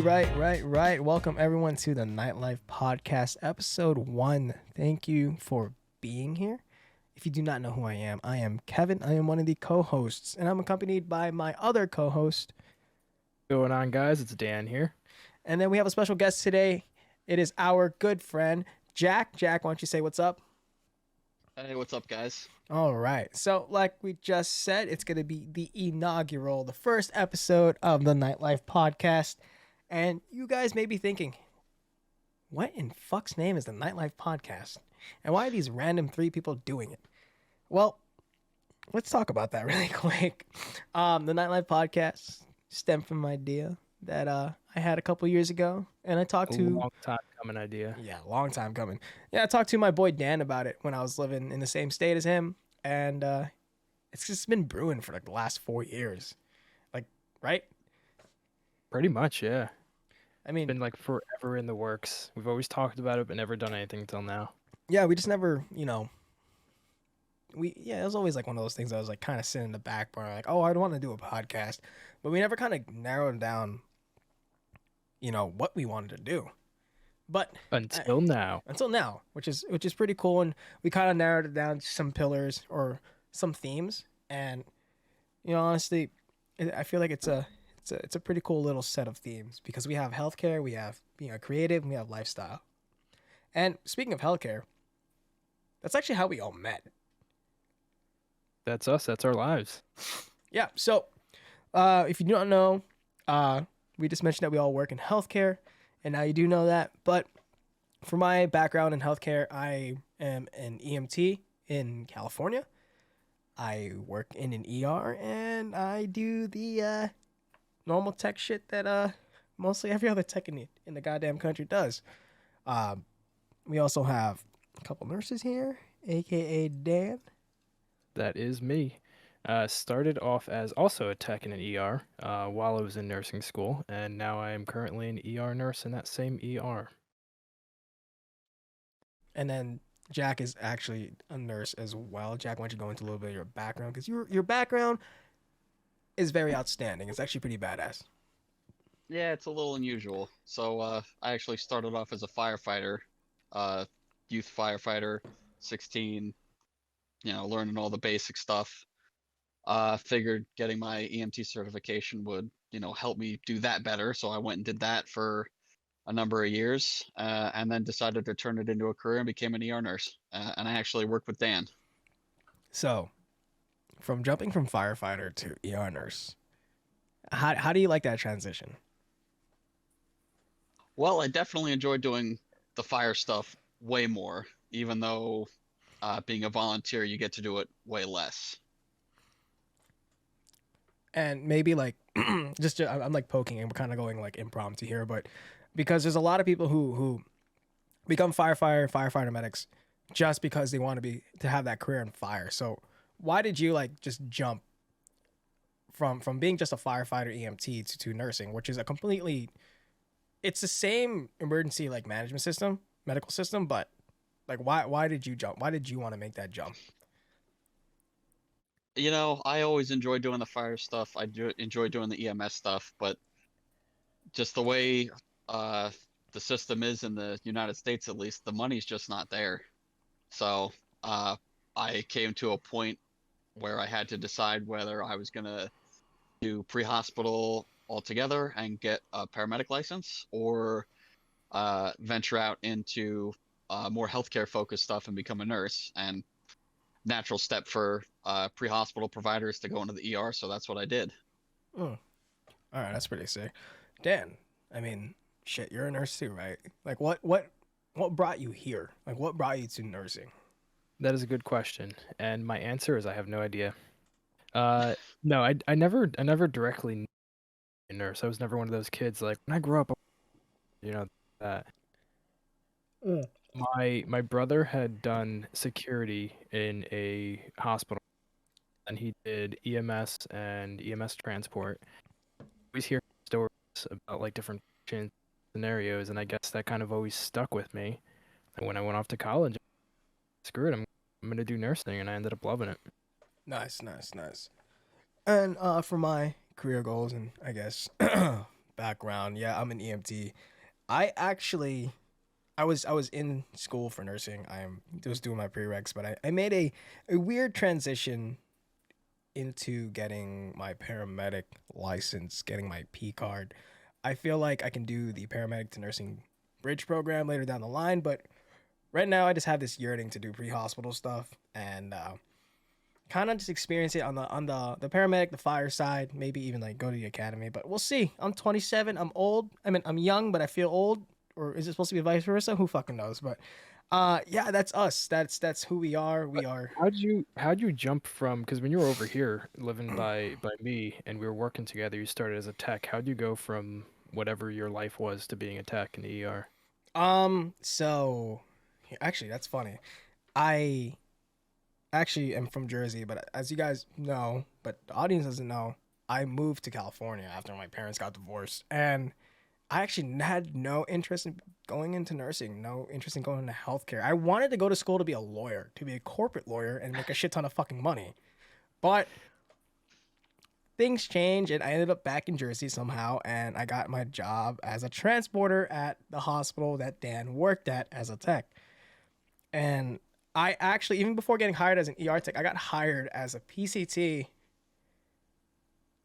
Right. Welcome everyone to the Nightlife Podcast, episode 1. Thank you for being here. If you do not know who I am Kevin. I am one of the co-hosts, and I'm accompanied by my other co-host. Going on, guys? It's Dan here. And then we have a special guest today. It is our good friend, Jack. Jack, why don't you say what's up? Hey, what's up, guys? All right. So, like we just said, it's going to be the first episode of the Nightlife Podcast. And you guys may be thinking, what in fuck's name is the Nightlife Podcast? And why are these random 3 people doing it? Well, let's talk about that really quick. The Nightlife Podcast stemmed from an idea that I had a couple years ago. And I talked to... long time coming idea. Yeah, long time coming. Yeah, I talked to my boy Dan about it when I was living in the same state as him. And it's just been brewing for like the last 4 years. Like, right? Pretty much, yeah. I mean, It's been like forever in the works. We've always talked about it, but never done anything until now. yeah, we just never, it was always like one of those things that was like kind of sitting in the back burner, like, oh, I'd want to do a podcast, but we never kind of narrowed down, what we wanted to do. But Until now. which is pretty cool, and we kind of narrowed it down to some pillars or some themes, and honestly, I feel like it's a pretty cool little set of themes because we have healthcare, we have being a creative, and we have lifestyle. And speaking of healthcare, that's actually how we all met. That's us. That's our lives. Yeah. So, if you don't know, we just mentioned that we all work in healthcare, and now you do know that. But for my background in healthcare, I am an EMT in California. I work in an ER, and I do the normal tech shit that mostly every other tech in the goddamn country does. We also have a couple nurses here, aka Dan. That is me. Started off as also a tech in an ER while I was in nursing school, and now I am currently an ER nurse in that same ER. And then Jack is actually a nurse as well. Jack, why don't you go into a little bit of your background? Because your background is very outstanding. It's actually pretty badass. Yeah, it's a little unusual. So, I actually started off as a firefighter, youth firefighter, 16, learning all the basic stuff. Figured getting my EMT certification would, help me do that better. So I went and did that for a number of years, and then decided to turn it into a career and became an ER nurse. And I actually worked with Dan. So, from jumping from firefighter to ER nurse, how do you like that transition? Well, I definitely enjoy doing the fire stuff way more, even though being a volunteer, you get to do it way less. And maybe like I'm like poking and we're kind of going like impromptu here, but because there's a lot of people who become firefighter medics just because they want to have that career in fire. So why did you like just jump from being just a firefighter EMT to nursing, which is it's the same emergency like management system, medical system, but like why did you jump? Why did you want to make that jump? I always enjoy doing the fire stuff. I do enjoy doing the EMS stuff, but just the way the system is in the United States, at least, the money's just not there. So I came to a point where I had to decide whether I was going to do pre-hospital altogether and get a paramedic license, or venture out into more healthcare focused stuff and become a nurse. And natural step for pre-hospital providers to go into the ER, so that's what I did. All right, that's pretty sick. Dan, I mean, shit, you're a nurse too, right? Like, what brought you here? Like, what brought you to nursing? That is a good question, and my answer is I have no idea. No, I never directly knew a nurse. I was never one of those kids like when I grew up, that. Mm. My brother had done security in a hospital, and he did EMS and EMS transport. We always hear stories about like different scenarios, and I guess that kind of always stuck with me. And when I went off to college, screw it, I'm gonna do nursing, and I ended up loving it. Nice. And for my career goals and I guess background. Yeah, I'm an EMT. I actually I was in school for nursing. I am just doing my prereqs, but I made a weird transition into getting my paramedic license, getting my P card. I feel like I can do the paramedic to nursing bridge program later down the line, but right now I just have this yearning to do pre-hospital stuff and kind of just experience it on the paramedic, the fire side, maybe even like go to the academy. But we'll see. I'm 27. I'm old. I mean, I'm young, but I feel old. Or is it supposed to be vice versa? Who fucking knows? But yeah, that's us. That's who we are. We are. How'd you jump from, because when you were over here living by me and we were working together, you started as a tech. How'd you go from whatever your life was to being a tech in the ER? So actually, that's funny. I actually am from Jersey, but as you guys know, but the audience doesn't know, I moved to California after my parents got divorced, and I actually had no interest in going into nursing, no interest in going into healthcare. I wanted to go to school to be a lawyer, to be a corporate lawyer and make a shit ton of fucking money. But things changed and I ended up back in Jersey somehow and I got my job as a transporter at the hospital that Dan worked at as a tech. And I actually, even before getting hired as an ER tech, I got hired as a PCT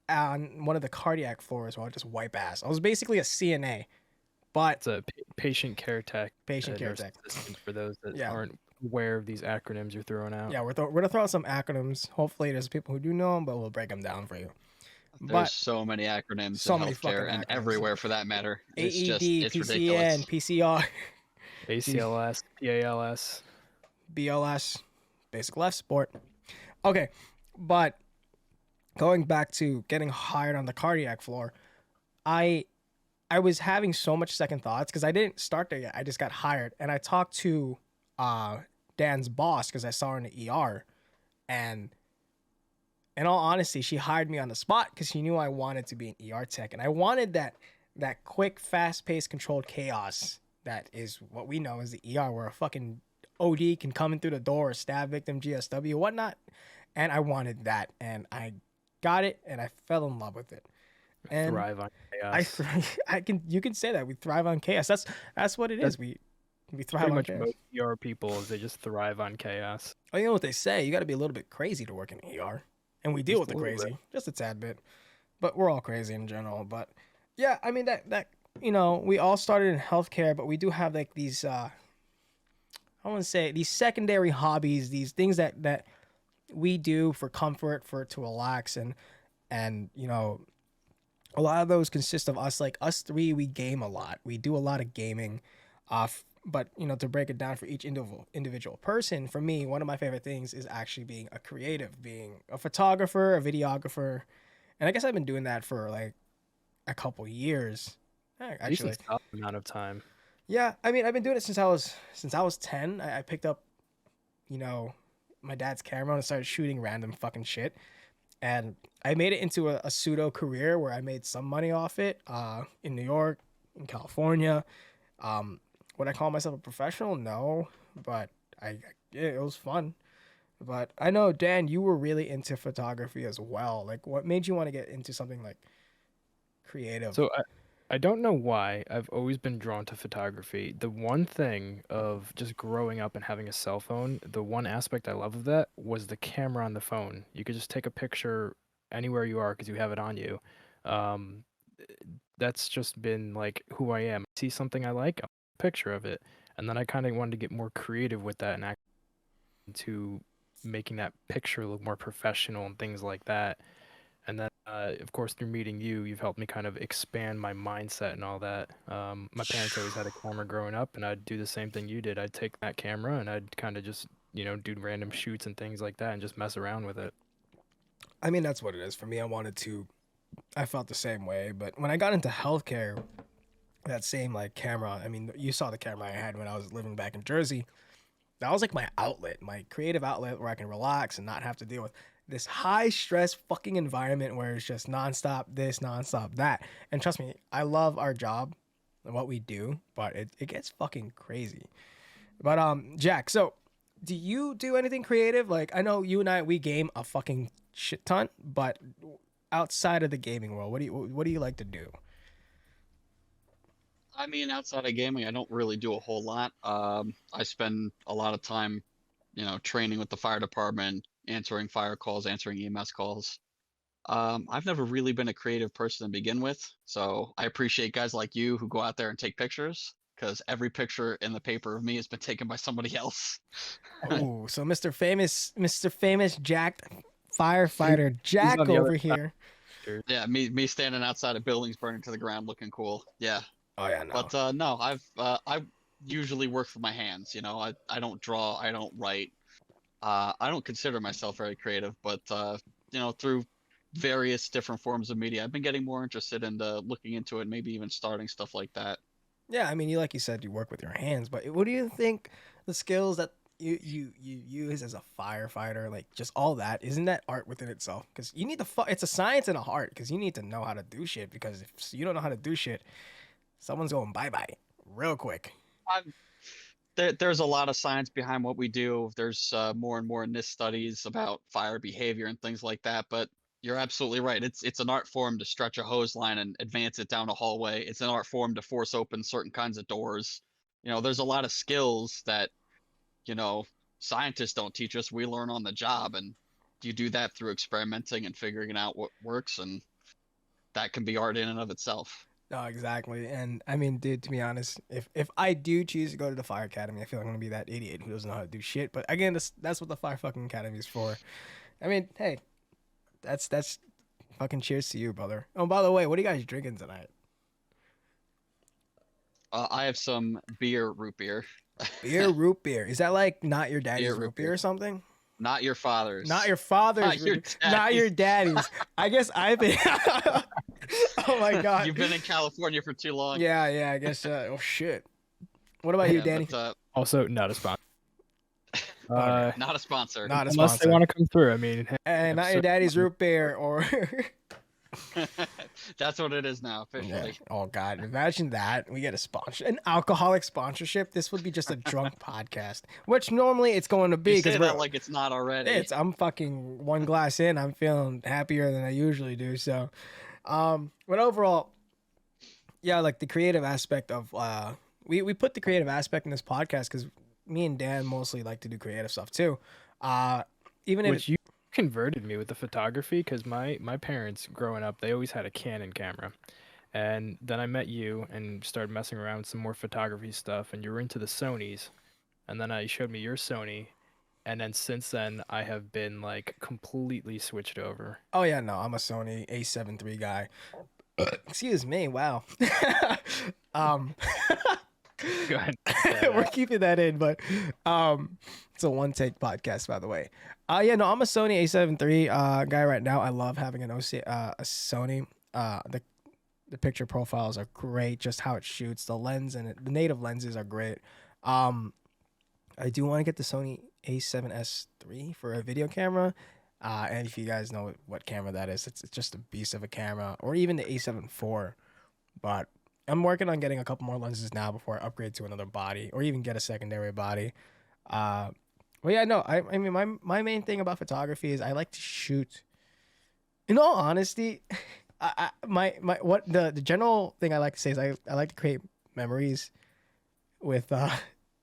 on one of the cardiac floors while I just wipe ass. I was basically a CNA, but It's a patient care tech, patient care nurse tech. assistant for those that Yeah. aren't aware of these acronyms you're throwing out. Yeah, we're gonna throw out some acronyms. Hopefully, there's people who do know them, but we'll break them down for you. There's But so many acronyms so in many fucking healthcare and acronyms: everywhere for that matter. AED, It's PCN, ridiculous. PCR, ACLS, PALS. BLS, basic life support. Okay, but going back to getting hired on the cardiac floor, I I was having so much second thoughts because I didn't start there yet. I just got hired, and I talked to uh Dan's boss because I saw her in the ER, and in all honesty, she hired me on the spot because she knew I wanted to be an ER tech, and I wanted that quick, fast-paced, controlled chaos that is what we know as the ER, where a fucking OD can come in through the door, stab victim, GSW, whatnot, and I wanted that, and I got it, and I fell in love with it, and Thrive on I chaos. I can you can say that we thrive on chaos. That's what it That's is. We thrive pretty on much chaos. most ER people is they just thrive on chaos. Oh, you know what they say? You got to be a little bit crazy to work in ER, and we deal Just with a the little bit. crazy, just a tad bit. But we're all crazy in general. But yeah, I mean that we all started in healthcare, but we do have like these I want to say these secondary hobbies, these things that we do for comfort, for to relax, and a lot of those consist of us, like us three. We game a lot. We do a lot of gaming. But to break it down for each individual person, for me, one of my favorite things is actually being a creative, being a photographer, a videographer, and I guess I've been doing that for like a couple years. Decent Actually, solid amount of time. yeah. I mean, I've been doing it since I was 10. I picked up, you know, my dad's camera and started shooting random fucking shit, and I made it into a pseudo career where I made some money off it. In New York, in California. Um, would I call myself a professional? No, but yeah, it was fun. But I know, Dan, you were really into photography as well. Like, what made you want to get into something like creative? So I don't know why I've always been drawn to photography. The one thing of just growing up and having a cell phone, the one aspect I love of that was the camera on the phone. You could just take a picture anywhere you are because you have it on you. Um, that's just been like who I am. See something I like, I'll take a picture of it. And then I kind of wanted to get more creative with that and act into making that picture look more professional and things like that. And then, of course, through meeting you, you've helped me kind of expand my mindset and all that. My parents always had a camera growing up, and I'd do the same thing you did. I'd take that camera and I'd kind of just, do random shoots and things like that and just mess around with it. I mean, that's what it is for me. I felt the same way. But when I got into healthcare, that same like camera, I mean, you saw the camera I had when I was living back in Jersey. That was like my outlet, my creative outlet where I can relax and not have to deal with this high stress fucking environment where it's just nonstop this, nonstop that. And trust me, I love our job and what we do, but it gets fucking crazy. But Jack, so do you do anything creative? Like I know you and we game a fucking shit ton, but outside of the gaming world, what do you like to do? I mean, outside of gaming, I don't really do a whole lot. I spend a lot of time, training with the fire department, answering fire calls, answering EMS calls. I've never really been a creative person to begin with, so I appreciate guys like you who go out there and take pictures, because every picture in the paper of me has been taken by somebody else. Oh, so Mr. Famous Jack He- firefighter He's on Jack the other over side. here. Dude. Yeah, me standing outside of buildings burning to the ground looking cool. Yeah. Oh yeah, no. But no, I usually work with my hands. I don't draw, I don't write. I don't consider myself very creative, but through various different forms of media, I've been getting more interested in looking into it, maybe even starting stuff like that. Yeah, I mean, you like you said, you work with your hands, but what do you think the skills that you use as a firefighter, like just all that, isn't that art within itself? Because you need it's a science and a art, because you need to know how to do shit. Because if you don't know how to do shit, someone's going bye bye real quick. I'm, there's a lot of science behind what we do. There's more and more NIST studies about fire behavior and things like that. But you're absolutely right. It's an art form to stretch a hose line and advance it down a hallway. It's an art form to force open certain kinds of doors. There's a lot of skills that you know, scientists don't teach us. We learn on the job, and you do that through experimenting and figuring out what works, and that can be art in and of itself. No, exactly. And I mean, dude, to be honest, if I do choose to go to the fire academy, I feel like I'm gonna be that idiot who doesn't know how to do shit. But again, that's what the fire fucking academy is for. I mean, hey, that's fucking cheers to you, brother. Oh, by the way, what are you guys drinking tonight? I have some beer, root beer. Beer, root beer. Is that like not your daddy's Beer, root root beer beer. or something? Not your Not father's. your father's Not root your beer. Not daddy's. your daddy's. I guess I've been. Oh my god. You've been in California for too long. Yeah, yeah. I guess. Oh shit. What about you, Yeah, Danny? but Also, not a sponsor. Okay. not a sponsor. Not a Unless they sponsor. want to come through. I mean, hey, And not your episode daddy's 1. root beer or. That's what it is now, Yeah. officially. Oh god, imagine that. We get a sponsor, an alcoholic sponsorship. This would be just a drunk podcast, which normally it's going to be You because say we're. that like it's not already. I'm fucking one glass in. I'm feeling happier than I usually do. So, but overall, yeah, like the creative aspect of we put the creative aspect in this podcast because me and Dan mostly like to do creative stuff too. Even if Which you converted me with the photography, because my parents growing up, they always had a Canon camera. And then I met you and started messing around with some more photography stuff, and you were into the Sonys. And then you showed me your Sony, and then since then I have been like completely switched over. oh yeah, no, I'm a Sony A7 III guy. Excuse me. Wow. um. Go ahead. We're keeping that in, but it's a one take podcast, by the way. Yeah, no, I'm a Sony A7 III guy right now. I love having a Sony. The picture profiles are great, just how it shoots, the lens and the native lenses are great. I do want to get the Sony A7S III for a video camera. And if you guys know what camera that is, it's just a beast of a camera, or even the A7 IV. But I'm working on getting a couple more lenses now before I upgrade to another body or even get a secondary body. Well, yeah, no, I mean, my main thing about photography is I like to shoot. In all honesty, what the general thing I like to say is I like to create memories with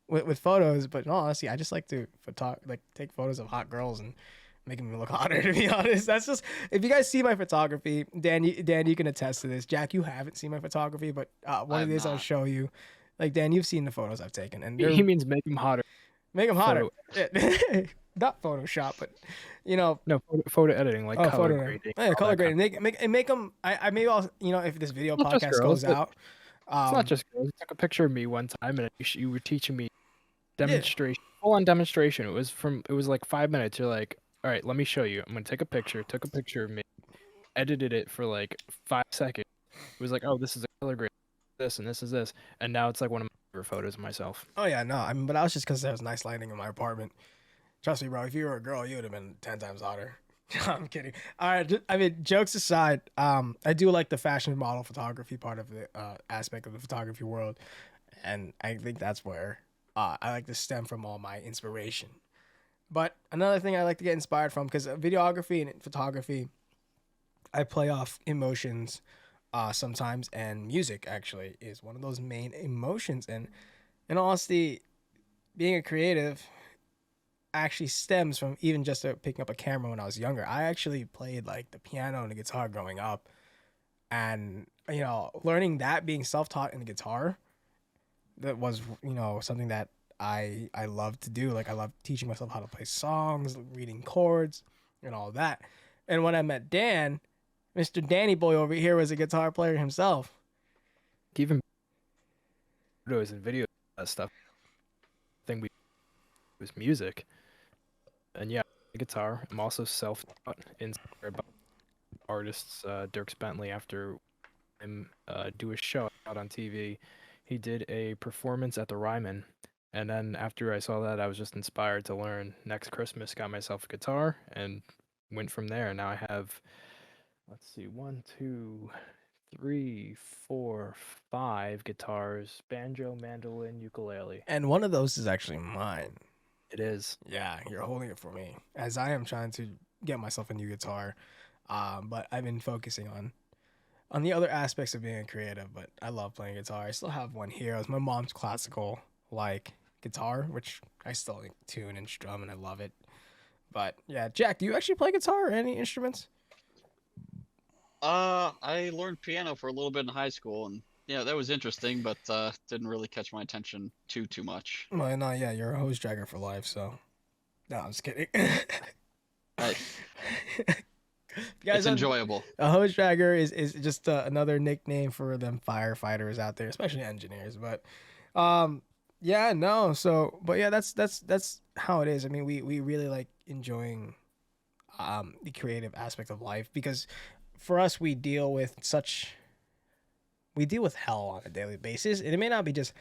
with photos, but in all honesty, I just like to take photos of hot girls and making me look hotter. To be honest, that's just if you guys see my photography, Dan, you can attest to this. Jack, you haven't seen my photography, but one of I've these I'll not. show you. Like Dan, you've seen the photos I've taken, and He means make them hotter. make them hotter. Photo- Not Photoshop, but No, photo editing, like color photo. grading. Yeah, all color that kind grading. Make them. I maybe I'll if this video Not just podcast girls, goes but out. It's not just girls. You took a picture of me one time, and you were teaching me Yeah. demonstration, full-on demonstration. It was like 5 minutes. You're like, all right, let me show you. I'm gonna take a picture. Took a picture of me, edited it for like 5 seconds. It was like, oh, this is a color grade, this and this is this, and now it's like one of my favorite photos of myself. Oh yeah, no. I mean, but that was just because there was nice lighting in my apartment. Trust me, bro. If you were a girl, you would have been 10 times hotter. I'm kidding. All right. I mean, jokes aside, I do like the fashion model photography part of the aspect of the photography world, and I think that's where I like to stem from all my inspiration. But another thing I like to get inspired from, because videography and photography, I play off emotions sometimes, and music actually is one of those main emotions. And in all honesty, being a creative actually stems from even just picking up a camera when I was younger. I actually played like the piano and the guitar growing up, and learning that, being self-taught in the guitar, that was something that I love to do. Like I love teaching myself how to play songs, reading chords, and all that. And when I met Dan, Mr. Danny Boy over here was a guitar player himself. Even photos and videos, that stuff. Thing we was music, and yeah, the guitar. I'm also self-taught, inspired by artists. Dirk Bentley, after him do a show out on TV, he did a performance at the Ryman, and then after I saw that, I was just inspired to learn. Next Christmas, got myself a guitar and went from there. Now I have, let's see, 1, 2, 3, 4, 5 guitars: banjo, mandolin, ukulele. And one of those is actually mine. It is. Yeah, you're holding it for me as I am trying to get myself a new guitar. But I've been focusing on the other aspects of being a creative. But I love playing guitar. I still have one here. It's my mom's classical guitar, which I still tune and strum, and I love it. But yeah, Jack, do you actually play guitar or any instruments? I learned piano for a little bit in high school, and yeah, that was interesting, but didn't really catch my attention too much. Well, no, yeah, you're a hose dragger for life. So, no, I'm just kidding. I, Guys, it's enjoyable. A hose dragger is just another nickname for them firefighters out there, especially engineers. But, yeah, no. So, but yeah, that's how it is. I mean, we really like enjoying the creative aspect of life, because for us, we deal with hell on a daily basis, and it may not be just,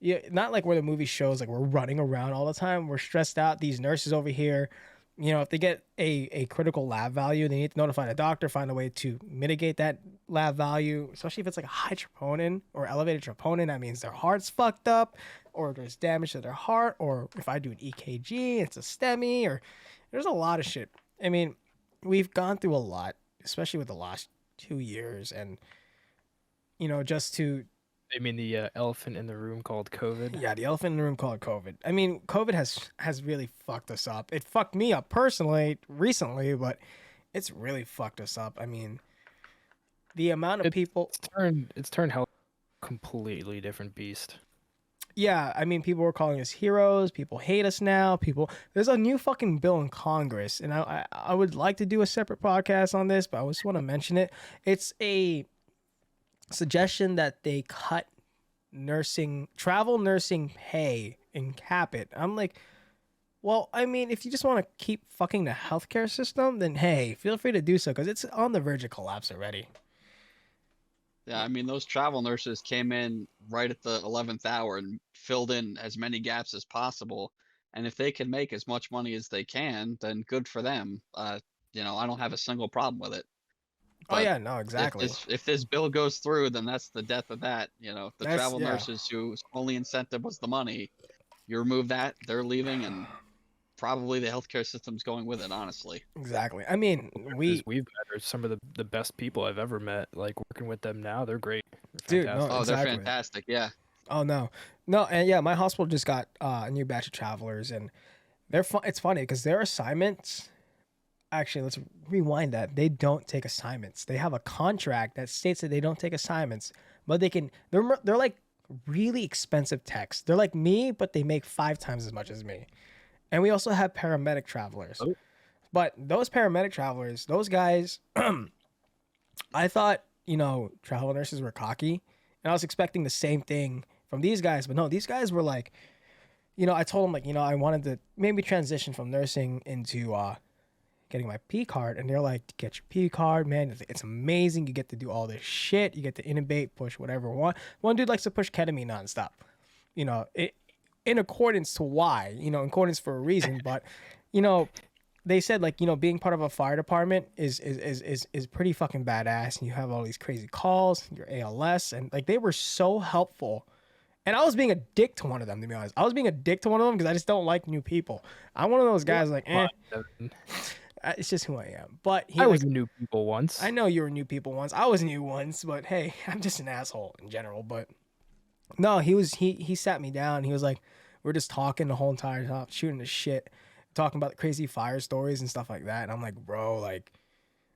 yeah, not like where the movie shows like we're running around all the time. We're stressed out. These nurses over here, if they get a critical lab value, they need to notify the doctor, find a way to mitigate that lab value, especially if it's like a high troponin or elevated troponin. That means their heart's fucked up, or there's damage to their heart, or if I do an EKG, it's a STEMI, or there's a lot of shit. I mean, we've gone through a lot, especially with the last 2 years, and just to, I mean, the elephant in the room called COVID. yeah, the elephant in the room called COVID. I mean, COVID has really fucked us up. It fucked me up personally recently, but it's really fucked us up. I mean, the amount of people. It's turned health completely different beast. Yeah, I mean, people were calling us heroes. People hate us now. There's a new fucking bill in Congress, and I would like to do a separate podcast on this, but I just want to mention it. It's a suggestion that they cut travel nursing pay and cap it. I'm like, well, I mean, if you just want to keep fucking the healthcare system, then hey, feel free to do so, because it's on the verge of collapse already. Yeah, I mean, those travel nurses came in right at the 11th hour and filled in as many gaps as possible. And if they can make as much money as they can, then good for them. I don't have a single problem with it. Oh yeah, no, exactly. If this bill goes through, then that's the death of that. Travel nurses whose only incentive was the money, you remove that, they're leaving, and probably the healthcare system's going with it, honestly. Exactly. I mean, we've met some of the best people I've ever met. Like, working with them now, they're great. Dude, no, oh, exactly. They're fantastic. Yeah. Oh no, and yeah, my hospital just got a new batch of travelers, and it's funny because their assignments. Actually, let's rewind that. They don't take assignments. They have a contract that states that they don't take assignments, but they can. They're like really expensive techs. They're like me, but they make 5 times as much as me. And we also have paramedic travelers. Oh. But those paramedic travelers, those guys, I thought, travel nurses were cocky, and I was expecting the same thing from these guys, but no, these guys were like, I told them, like, I wanted to maybe transition from nursing into getting my P card, and they're like, get your P card, man. It's amazing. You get to do all this shit. You get to intubate, push whatever one dude likes to push ketamine nonstop. In accordance to why, in accordance for a reason, but they said, like, being part of a fire department is pretty fucking badass, and you have all these crazy calls, your ALS, and like they were so helpful. And I was being a dick to one of them, to be honest. I was being a dick to one of them because I just don't like new people. I'm one of those guys like, It's just who I am. But I was new people once. I know you were new people once. I was new once, but hey, I'm just an asshole in general. But no, he sat me down. He was like, we're just talking the whole entire time, shooting the shit, talking about the crazy fire stories and stuff like that. And I'm like, bro, like,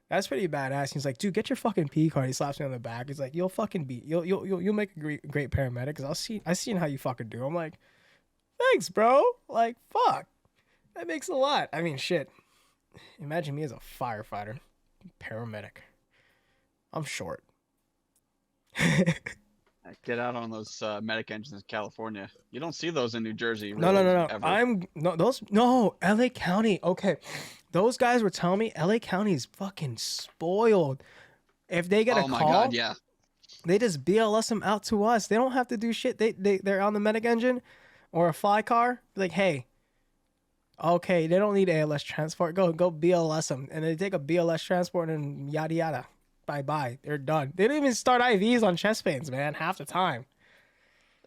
that's pretty badass. He's like, dude, get your fucking P card. He slaps me on the back. He's like, you'll make a great paramedic. Cause I seen how you fucking do. I'm like, thanks, bro. Like, fuck, that makes a lot. I mean, shit. Imagine me as a firefighter, paramedic. I'm short. Get out on those medic engines in California. You don't see those in New Jersey. No, Really, no. Ever. LA County. Okay, those guys were telling me LA County is fucking spoiled. If they get a Oh my call, God, yeah. they just BLS them out to us. They don't have to do shit. They're on the medic engine or a fly car. Like, hey, okay, they don't need ALS transport. Go BLS them, and they take a BLS transport and yada yada. Bye. They're done. They don't even start IVs on chest pains, man. Half the time.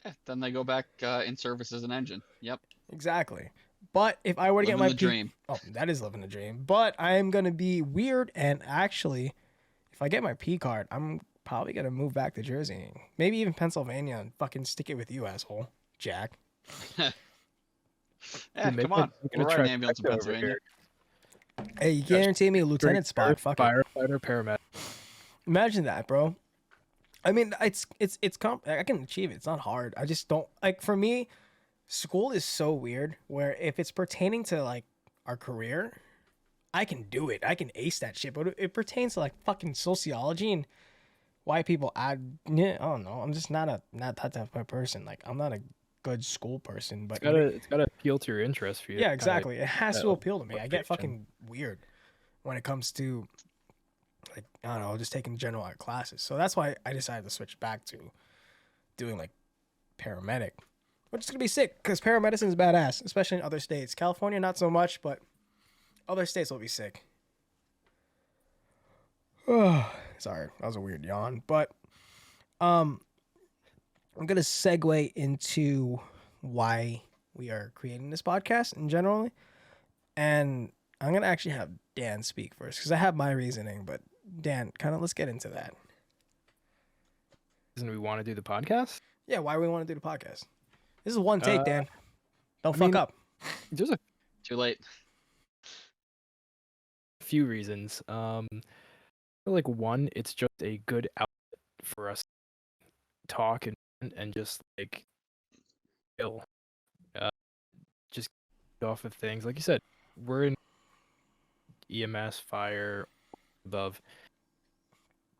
Yeah, then they go back in service as an engine. Yep. Exactly. But if I were to get Living my the dream. oh, that is living the dream. But I am gonna be weird, and actually, if I get my P card, I'm probably gonna move back to Jersey, maybe even Pennsylvania, and fucking stick it with you, asshole, Jack. Yeah, Dude, come on. make it We're a riding an ambulance in trifecta over Pennsylvania. here. Hey, you guarantee me a lieutenant spot? Fuck it. Firefighter, paramedic. Imagine that, bro. I mean, I can achieve it. It's not hard. I just don't like. For me, school is so weird. Where if it's pertaining to like our career, I can do it. I can ace that shit. But it pertains to like fucking sociology and why people add. Yeah, I don't know. I'm just not that type of person. Like I'm not a good school person. But It's gotta appeal to your interest for you. yeah, exactly. It has to appeal to me. I get motivation. fucking weird when it comes to like I don't know, just taking general art classes. So that's why I decided to switch back to doing like paramedic, which is gonna be sick because paramedicine is badass, especially in other states. California, not so much, but other states will be sick. Sorry, that was a weird yawn, but I'm gonna segue into why we are creating this podcast in general, and I'm gonna actually have Dan speak first because I have my reasoning, but Dan, kind of let's get into that. Reason we want to do the podcast? Yeah, why we want to do the podcast. This is one take, Dan. Don't fuck up. There's a Too late. few reasons. Like one, it's just a good outlet for us to talk and just like chill. Just get off of things. Like you said, we're in EMS, fire, above.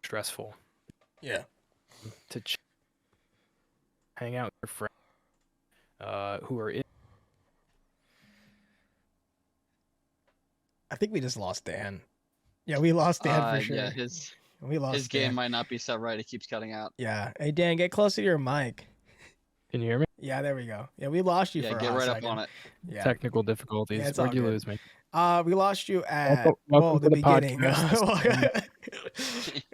Stressful. Yeah. To hang out with your friends who are in. I think we just lost Dan. Yeah, we lost Dan for sure. Yeah, we lost his game Dan. might not be set right. It keeps cutting out. Yeah. Hey, Dan, get closer to your mic. Can you hear me? Yeah, there we go. Yeah, we lost you Yeah, for a get hot right second. up on it. Yeah. Technical difficulties. Yeah, it's Where'd all you good. lose me? We lost you at Welcome the to the beginning. podcast.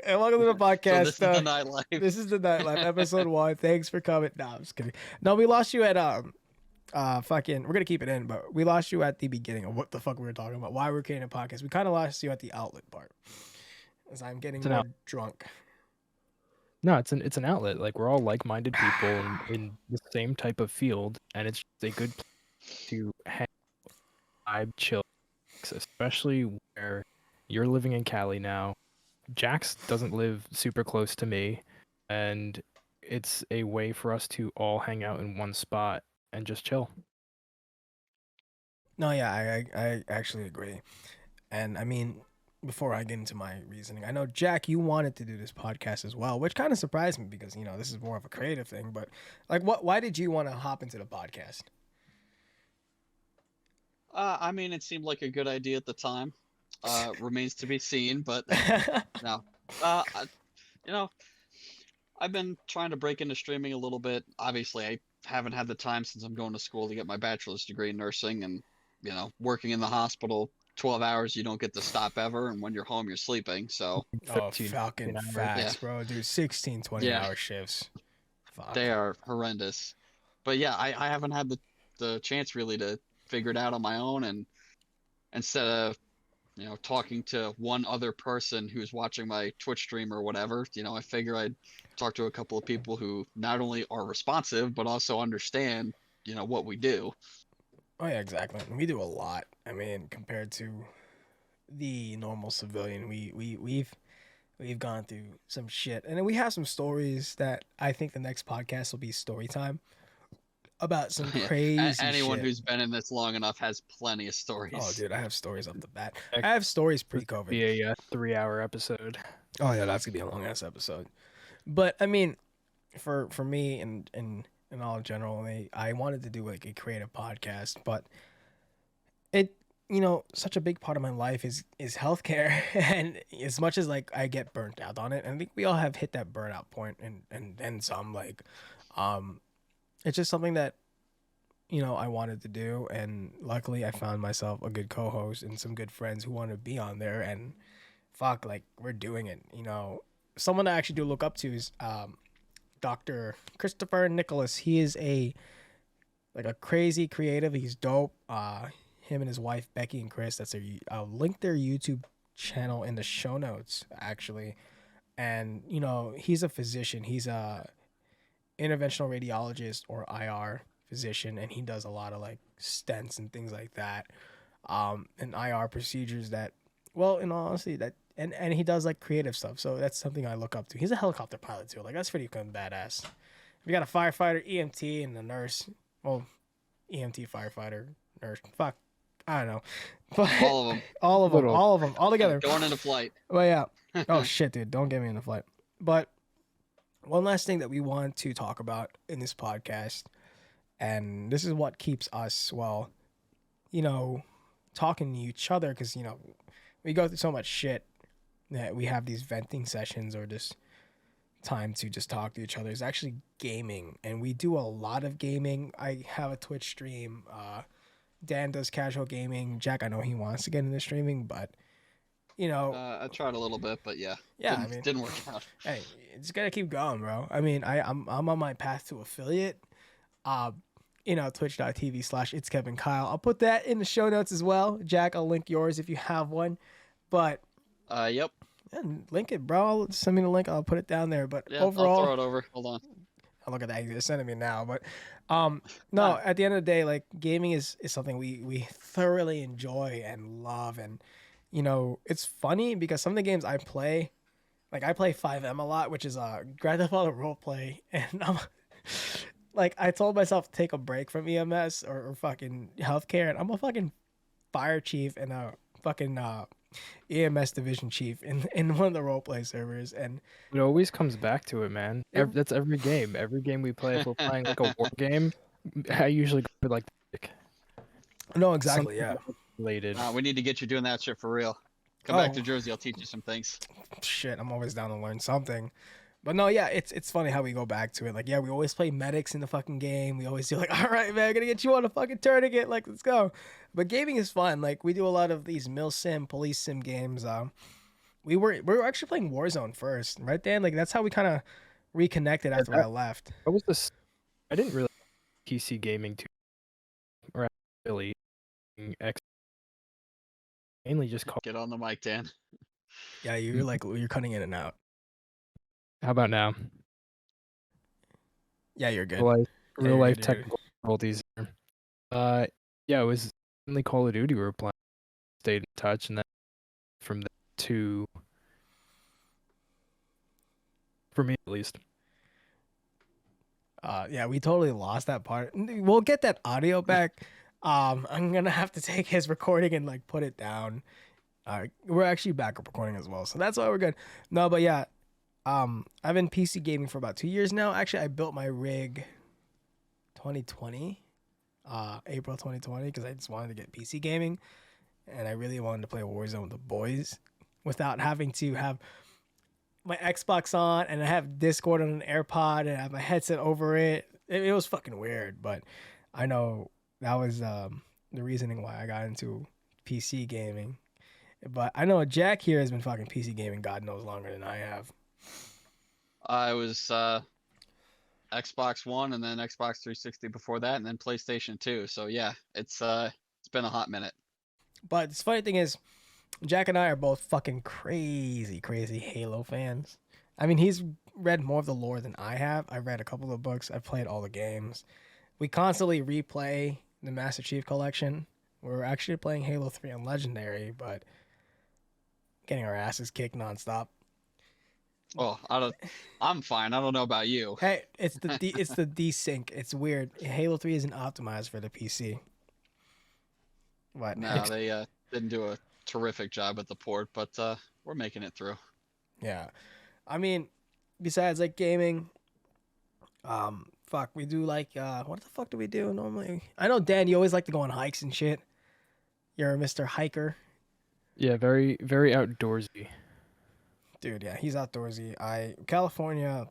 And welcome to the podcast. So this is the nightlife. This is the nightlife, episode 1. Thanks for coming. No, I'm just kidding. No, we lost you at fucking. We're gonna keep it in, but we lost you at the beginning of what the fuck we were talking about. Why we're creating a podcast. We kind of lost you at the outlet part, as I'm getting more drunk. No, it's an outlet. Like we're all like-minded people in the same type of field, and it's just a good place to hang, vibe, chill, especially where you're living in Cali now. Jax doesn't live super close to me, and it's a way for us to all hang out in one spot and just chill. No, yeah, I actually agree, and I mean, before I get into my reasoning, I know Jack, you wanted to do this podcast as well, which kind of surprised me because this is more of a creative thing. But like, why did you want to hop into the podcast? I mean, it seemed like a good idea at the time. Remains to be seen, but no. I've been trying to break into streaming a little bit. Obviously, I haven't had the time since I'm going to school to get my bachelor's degree in nursing, and working in the hospital 12 hours, you don't get to stop ever, and when you're home, you're sleeping. So fucking facts, bro, dude. 16 20-hour shifts. Fuck. They are horrendous. But yeah, I haven't had the chance really to figure it out on my own, and instead of talking to one other person who's watching my Twitch stream or whatever, I figure I'd talk to a couple of people who not only are responsive but also understand, what we do. Oh yeah, exactly. We do a lot. I mean, compared to the normal civilian, we've gone through some shit, and then we have some stories that I think the next podcast will be story time about some Yeah, crazy anyone shit. who's been in this long enough has plenty of Oh, stories. dude, I have stories off the bat. Heck, I have stories this could pre-COVID. be a 3-hour episode. Oh yeah, that's gonna be a long ass episode. But I mean, for me and all in general, I wanted to do like a creative podcast, but it such a big part of my life is healthcare, and as much as like I get burnt out on it, and I think we all have hit that burnout point, and then some, like, um it's just something that I wanted to do, and luckily I found myself a good co-host and some good friends who want to be on there, and fuck, like, we're doing it. Someone I actually do look up to is Dr. Christopher Nicholas. He is a crazy creative. He's dope. Him and his wife Becki and Chris. I'll link their YouTube channel in the show notes actually. And he's a physician. He's a interventional radiologist or IR physician, and he does a lot of like stents and things like that. And IR procedures that, well, in all honesty, that and he does like creative stuff. So that's something I look up to. He's a helicopter pilot too. Like, that's pretty fucking badass. We got a firefighter, EMT, and a nurse. Well, EMT, firefighter, nurse. Fuck, I don't know, but All of them all of them, Little. all of them, all together. going into flight. Well, yeah. Oh shit, dude, don't get me in the flight. But one last thing that we want to talk about in this podcast, and this is what keeps us, well, talking to each other, because we go through so much shit that we have these venting sessions or just time to just talk to each other, is actually gaming. And we do a lot of gaming. I have a Twitch stream. Dan does casual gaming. Jack, I know he wants to get into streaming, but I tried a little bit, but yeah, yeah, didn't work out. hey, it's gotta keep going, bro. I mean, I'm on my path to affiliate. Uh, Twitch.tv/It's Kevin Kyle. I'll put that in the show notes as well. Jack, I'll link yours if you have one. But Yep. yeah, link it, bro. Send me the link. I'll put it down there. But Yeah, overall, I'll throw it over. Hold on. oh, look at that. You're sending me now. But no, Nah. at the end of the day, like, gaming is something we thoroughly enjoy and love. And it's funny because some of the games I play, like, I play 5M a lot, which is Grand Theft Auto roleplay, and I'm like, I told myself to take a break from EMS or fucking healthcare, and I'm a fucking fire chief and a fucking EMS division chief in one of the roleplay servers. And It always comes back to it, man. That's every game. Every game we play, if we're playing like a war game, I usually go for like no, exactly, something yeah. related. We need to get you doing that shit for real. Come back to Jersey. I'll teach you some things. Shit, I'm always down to learn something. But no, yeah, it's funny how we go back to it. Like, yeah, we always play medics in the fucking game. We always do like, all right, man, I'm gonna get you on a fucking tourniquet. Like, let's go. But gaming is fun. Like, we do a lot of these mil sim, police sim games. We were actually playing Warzone first, right, Dan? Like, that's how we kind of reconnected after I left. What was this? I didn't really PC gaming too, or really X. Mainly just call. Get on the mic, Dan. Yeah, you're cutting in and out. How about now? Yeah, you're good. Real life, Yeah, real you're life good, you're technical difficulties. Yeah, it was mainly Call of Duty we were playing. Stayed in touch, and then from there to, for me at least. Yeah, we totally lost that part. We'll get that audio back. I'm gonna have to take his recording and like put it down. We're actually backup recording as well, so that's why we're good. No, but yeah, I've been PC gaming for about 2 years now. Actually, I built my rig 2020, April 2020, because I just wanted to get PC gaming, and I really wanted to play Warzone with the boys without having to have my Xbox on and I have Discord on an AirPod and I have my headset over it. It was fucking weird, but I know that was the reasoning why I got into PC gaming. But I know Jack here has been fucking PC gaming, God knows, longer than I have. I was Xbox One and then Xbox 360 before that, and then PlayStation 2. So yeah, it's been a hot minute. But the funny thing is, Jack and I are both fucking crazy, crazy Halo fans. I mean, he's read more of the lore than I have. I've read a couple of books. I've played all the games. We constantly replay the Master Chief Collection. We're actually playing Halo 3 on Legendary, but getting our asses kicked nonstop. Oh, I'm fine. I don't know about you. Hey, it's the desync. It's weird. Halo 3 isn't optimized for the PC. What? No, they didn't do a terrific job at the port, but we're making it through. Yeah. I mean, besides like gaming, fuck, we do like what the fuck do we do normally? I know Dan, you always like to go on hikes and shit. You're a Mr. Hiker. Yeah, very very outdoorsy. Dude, yeah, he's outdoorsy. California,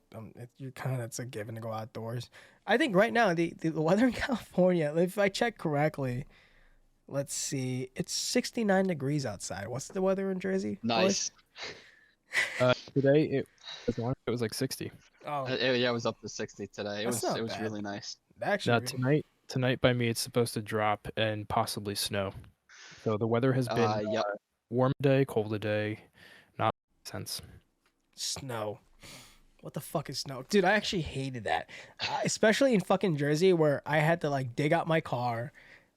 it's a given to go outdoors. I think right now the weather in California, if I check correctly, let's see, it's 69 degrees outside. What's the weather in Jersey? Nice. Today it was like 60. Oh, Yeah, it was up to 60 today. It That's was not bad. really nice. actually, Now tonight by me it's supposed to drop and possibly snow. So the weather has been Yep. warm a day, cold a day, not sense. snow. What the fuck is snow? Dude, I actually hated that. Especially in fucking Jersey where I had to like dig out my car,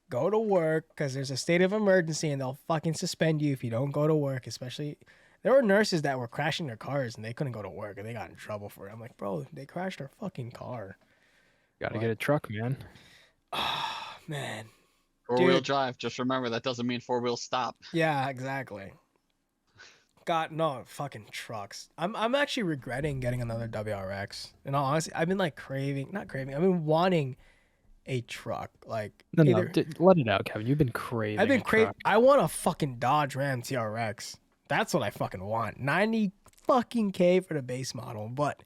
go to work because there's a state of emergency and they'll fucking suspend you if you don't go to work. Especially, there were nurses that were crashing their cars and they couldn't go to work and they got in trouble for it. I'm like, bro, they crashed their fucking car. Got to What? get a truck, man. Oh, man. Four-wheel Dude. drive. Just remember that doesn't mean four-wheel stop. Yeah, exactly. God, no, fucking trucks. I'm actually regretting getting another WRX. In all honesty, I've been like not craving. I've been wanting a truck. Like No, either let it out, Kevin. You've been craving. I've been a craving. truck. I want a fucking Dodge Ram TRX. That's what I fucking want. 90 fucking K for the base model, but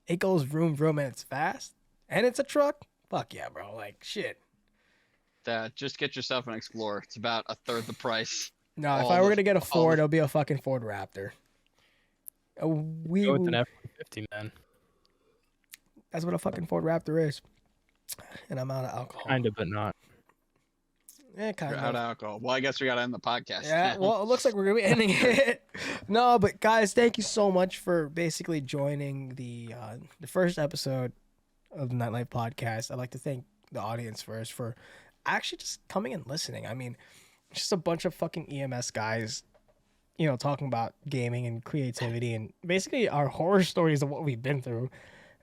it goes vroom vroom and it's fast and it's a truck. Fuck yeah, bro. Like shit. Just get yourself an Explorer. It's about a third the price. No, if All I were the- gonna get a all the- Ford, it'll be a fucking Ford Raptor. Go with an F-150, man. That's what a fucking Ford Raptor is. And I'm out of alcohol. Kind of, but not. Yeah, kind You're of. out of alcohol. Well, I guess we gotta end the podcast. Yeah, well, it looks like we're gonna be ending it. No, but guys, thank you so much for basically joining the first episode of the Nightlife Podcast. I'd like to thank the audience first for actually just coming and listening. I mean, just a bunch of fucking EMS guys, you know, talking about gaming and creativity and basically our horror stories of what we've been through.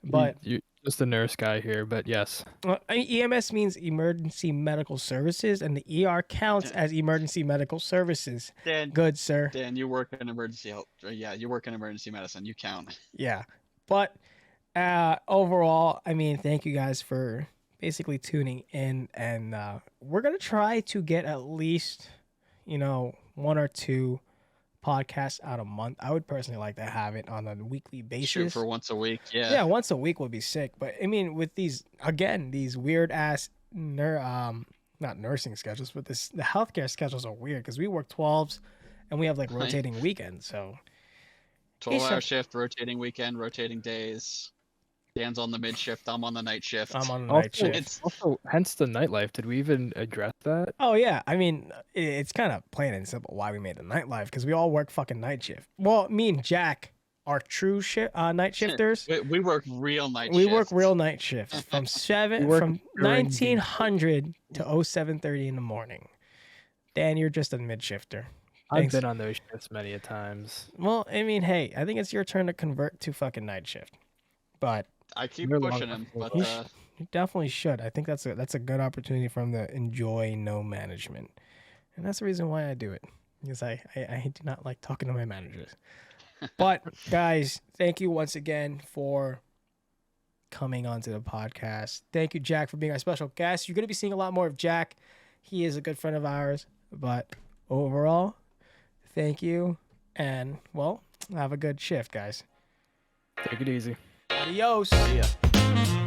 But You're just a nurse guy here, but yes. I mean, EMS means emergency medical services, and the ER counts as emergency medical services. Dan, Good, sir. Dan, you work in emergency health. Yeah, you work in emergency medicine. You count. Yeah. But overall, I mean, thank you guys for basically tuning in. And we're going to try to get at least, you know, one or two podcasts out a month. I would personally like to have it on a weekly basis. Shoot for once a week. Yeah. Yeah, once a week would be sick. But I mean, with these, again, these weird ass, not nursing schedules, but the healthcare schedules are weird because we work 12s and we have like Right. rotating weekends. So 12-hour shift, rotating weekend, rotating days. Dan's on the mid shift. I'm on the night shift. I'm on the night Also, shift. also, hence the nightlife. Did we even address that? Oh yeah, I mean it's kind of plain and simple why we made the nightlife because we all work fucking night shift. Well, me and Jack are true night shifters. We work real night We shifts. work real night shifts from We work from during the- 1900 to 07:30 in the morning. Dan, you're just a mid shifter. I've Thanks. been on those shifts many a times. Well, I mean, hey, I think it's your turn to convert to fucking night shift, but I keep You're long pushing him, enough. but you definitely should. I think that's a good opportunity for him to enjoy no management, and that's the reason why I do it because I do not like talking to my managers. But guys, thank you once again for coming onto the podcast. Thank you, Jack, for being our special guest. You're going to be seeing a lot more of Jack. He is a good friend of ours, but overall, thank you, and well, have a good shift, guys. Take it easy. Adios. yeah.